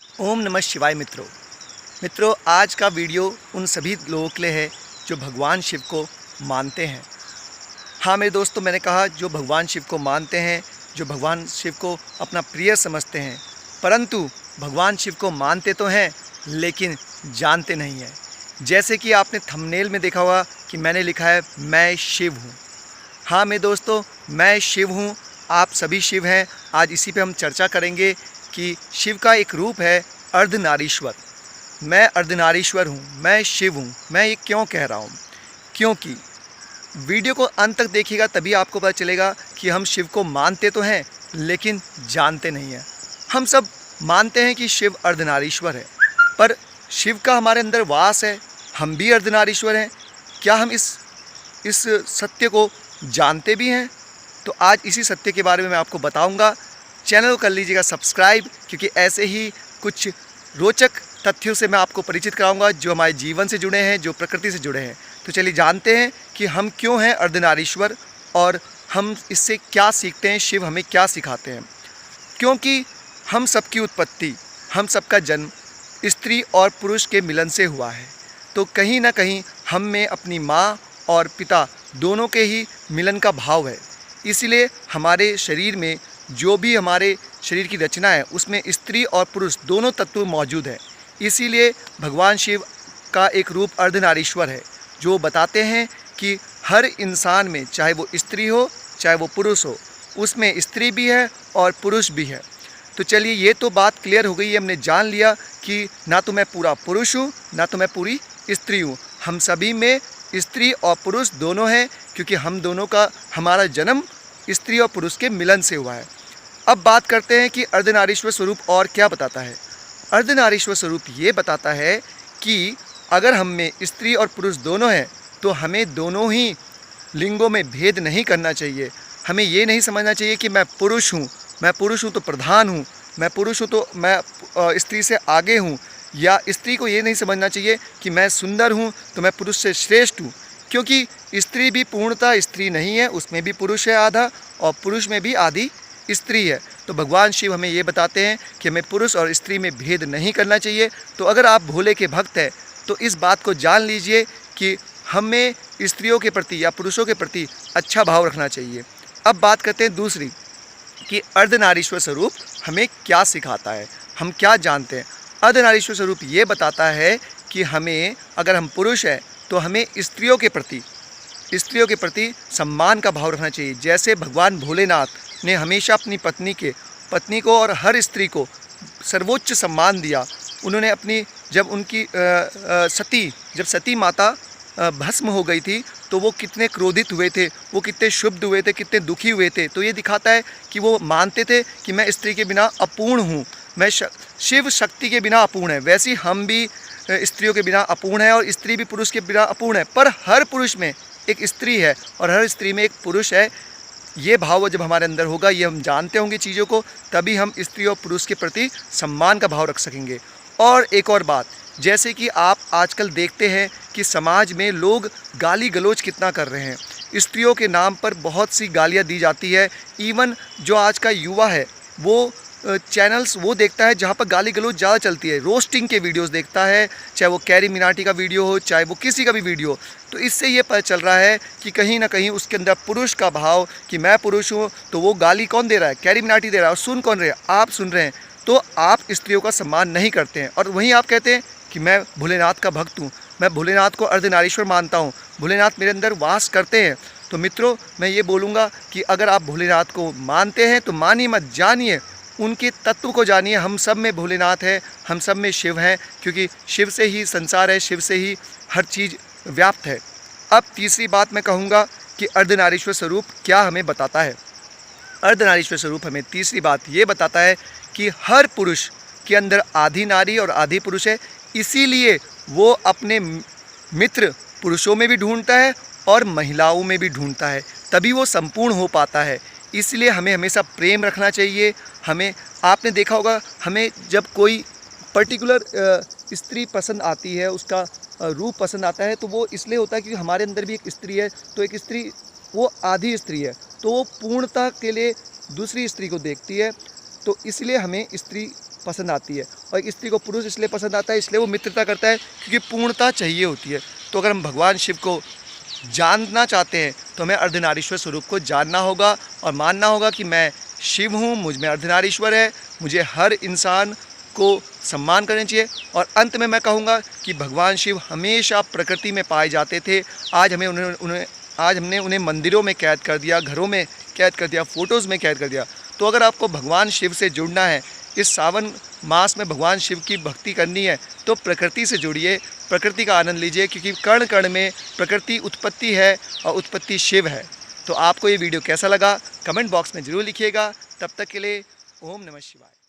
ओम नमः शिवाय मित्रों, आज का वीडियो उन सभी लोगों के लिए है जो भगवान शिव को मानते हैं। हाँ मेरे दोस्तों, मैंने कहा जो भगवान शिव को मानते हैं, जो भगवान शिव को अपना प्रिय समझते हैं, परंतु भगवान शिव को मानते तो हैं लेकिन जानते नहीं हैं। जैसे कि आपने थंबनेल में देखा होगा कि मैंने लिखा है मैं शिव हूँ। हाँ मेरे दोस्तों, मैं शिव हूँ, आप सभी शिव हैं। आज इसी पे हम चर्चा करेंगे कि शिव का एक रूप है अर्धनारीश्वर। मैं अर्धनारीश्वर हूँ, मैं शिव हूँ। मैं ये क्यों कह रहा हूँ? क्योंकि वीडियो को अंत तक देखिएगा, तभी आपको पता चलेगा कि हम शिव को मानते तो हैं लेकिन जानते नहीं हैं। हम सब मानते हैं कि शिव अर्धनारीश्वर है, पर शिव का हमारे अंदर वास है, हम भी अर्धनारीश्वर हैं। क्या हम इस सत्य को जानते भी हैं? तो आज इसी सत्य के बारे में मैं आपको बताऊंगा। चैनल को कर लीजिएगा सब्सक्राइब, क्योंकि ऐसे ही कुछ रोचक तथ्यों से मैं आपको परिचित कराऊंगा जो हमारे जीवन से जुड़े हैं, जो प्रकृति से जुड़े हैं। तो चलिए जानते हैं कि हम क्यों हैं अर्धनारीश्वर और हम इससे क्या सीखते हैं, शिव हमें क्या सिखाते हैं। क्योंकि हम सबकी उत्पत्ति, हम सबका जन्म स्त्री और पुरुष के मिलन से हुआ है, तो कहीं ना कहीं हम में अपनी माँ और पिता दोनों के ही मिलन का भाव है। इसीलिए हमारे शरीर में जो भी हमारे शरीर की रचना है उसमें स्त्री और पुरुष दोनों तत्व मौजूद हैं। इसीलिए भगवान शिव का एक रूप अर्धनारीश्वर है, जो बताते हैं कि हर इंसान में, चाहे वो स्त्री हो चाहे वो पुरुष हो, उसमें स्त्री भी है और पुरुष भी है। तो चलिए, ये तो बात क्लियर हो गई है। हमने जान लिया कि ना तो मैं पूरा पुरुष हूँ ना तो मैं पूरी स्त्री हूँ। हम सभी में स्त्री और पुरुष दोनों हैं, क्योंकि हम दोनों का हमारा जन्म स्त्री और पुरुष के मिलन से हुआ है। अब बात करते हैं कि अर्धनारीश्वर स्वरूप और क्या बताता है। अर्धनारीश्वर स्वरूप ये बताता है कि अगर हम में स्त्री और पुरुष दोनों हैं तो हमें दोनों ही लिंगों में भेद नहीं करना चाहिए। हमें ये नहीं समझना चाहिए कि मैं पुरुष हूँ तो प्रधान हूँ, मैं पुरुष हूँ तो मैं स्त्री से आगे हूँ, या स्त्री को ये नहीं समझना चाहिए कि मैं सुंदर हूँ तो मैं पुरुष से श्रेष्ठ हूँ। क्योंकि स्त्री भी पूर्णतः स्त्री नहीं है, उसमें भी पुरुष है आधा और पुरुष में भी आधी स्त्री है। तो भगवान शिव हमें ये बताते हैं कि हमें पुरुष और स्त्री में भेद नहीं करना चाहिए। तो अगर आप भोले के भक्त हैं तो इस बात को जान लीजिए कि हमें स्त्रियों के प्रति या पुरुषों के प्रति अच्छा भाव रखना चाहिए। अब बात करते हैं दूसरी, कि अर्धनारीश्वर स्वरूप हमें क्या सिखाता है, हम क्या जानते हैं। अर्धनारीश्वर स्वरूप ये बताता है कि हमें, अगर हम पुरुष हैं तो हमें स्त्रियों के प्रति सम्मान का भाव रखना चाहिए। जैसे भगवान भोलेनाथ ने हमेशा अपनी पत्नी को और हर स्त्री को सर्वोच्च सम्मान दिया। उन्होंने अपनी, जब सती माता भस्म हो गई थी तो वो कितने क्रोधित हुए थे, वो कितने क्षुब्ध हुए थे, कितने दुखी हुए थे। तो ये दिखाता है कि वो मानते थे कि मैं स्त्री के बिना अपूर्ण हूँ, मैं शिव शक्ति के बिना अपूर्ण है। वैसे ही हम भी स्त्रियों के बिना अपूर्ण है और स्त्री भी पुरुष के बिना अपूर्ण है। पर हर पुरुष में एक स्त्री है और हर स्त्री में एक पुरुष है। ये भाव जब हमारे अंदर होगा, ये हम जानते होंगे चीज़ों को, तभी हम स्त्री और पुरुष के प्रति सम्मान का भाव रख सकेंगे। और एक और बात, जैसे कि आप आजकल देखते हैं कि समाज में लोग गाली गलौज कितना कर रहे हैं, स्त्रियों के नाम पर बहुत सी गालियां दी जाती है। इवन जो आज का युवा है वो चैनल्स वो देखता है जहाँ पर गाली गलौज ज़्यादा चलती है, रोस्टिंग के वीडियोस देखता है, चाहे वो कैरी मिनाटी का वीडियो हो चाहे वो किसी का भी वीडियो हो। तो इससे ये पता चल रहा है कि कहीं ना कहीं उसके अंदर पुरुष का भाव, कि मैं पुरुष हूँ, तो वो गाली कौन दे रहा है? कैरी मिनाटी दे रहा है। और सुन कौन रहे हैं? आप सुन रहे हैं। तो आप स्त्रियों का सम्मान नहीं करते हैं और वहीं आप कहते हैं कि मैं भोलेनाथ का भक्त हूँ, मैं भोलेनाथ को अर्धनारीश्वर मानता हूँ, भोलेनाथ मेरे अंदर वास करते हैं। तो मित्रों, मैं ये बोलूँगा कि अगर आप भोलेनाथ को मानते हैं तो मानिए मत, जानिए, उनके तत्व को जानिए। हम सब में भोलेनाथ है, हम सब में शिव हैं, क्योंकि शिव से ही संसार है, शिव से ही हर चीज़ व्याप्त है। अब तीसरी बात मैं कहूँगा कि अर्धनारीश्वर स्वरूप क्या हमें बताता है। अर्धनारीश्वर स्वरूप हमें तीसरी बात ये बताता है कि हर पुरुष के अंदर आधी नारी और आधी पुरुष है। इसीलिए वो अपने मित्र पुरुषों में भी ढूंढता है और महिलाओं में भी ढूंढता है, तभी वो संपूर्ण हो पाता है। इसलिए हमें हमेशा प्रेम रखना चाहिए। आपने देखा होगा, हमें जब कोई पर्टिकुलर स्त्री पसंद आती है, उसका रूप पसंद आता है, तो वो इसलिए होता है क्योंकि हमारे अंदर भी एक स्त्री है। तो एक स्त्री, वो आधी स्त्री है, तो वो पूर्णता के लिए दूसरी स्त्री को देखती है, तो इसलिए हमें स्त्री पसंद आती है। और स्त्री को पुरुष इसलिए पसंद आता है, इसलिए वो मित्रता करता है क्योंकि पूर्णता चाहिए होती है। तो अगर हम भगवान शिव को जानना चाहते हैं तो हमें अर्धनारीश्वर स्वरूप को जानना होगा और मानना होगा कि मैं शिव हूँ, मुझ में अर्धनारीश्वर है, मुझे हर इंसान को सम्मान करना चाहिए। और अंत में मैं कहूँगा कि भगवान शिव हमेशा प्रकृति में पाए जाते थे। आज हमने उन्हें मंदिरों में कैद कर दिया, घरों में कैद कर दिया, फ़ोटोज़ में कैद कर दिया। तो अगर आपको भगवान शिव से जुड़ना है, इस सावन मास में भगवान शिव की भक्ति करनी है, तो प्रकृति से जुड़िए, प्रकृति का आनंद लीजिए, क्योंकि कण कण में प्रकृति उत्पत्ति है और उत्पत्ति शिव है। तो आपको ये वीडियो कैसा लगा कमेंट बॉक्स में ज़रूर लिखिएगा। तब तक के लिए ओम नमः शिवाय।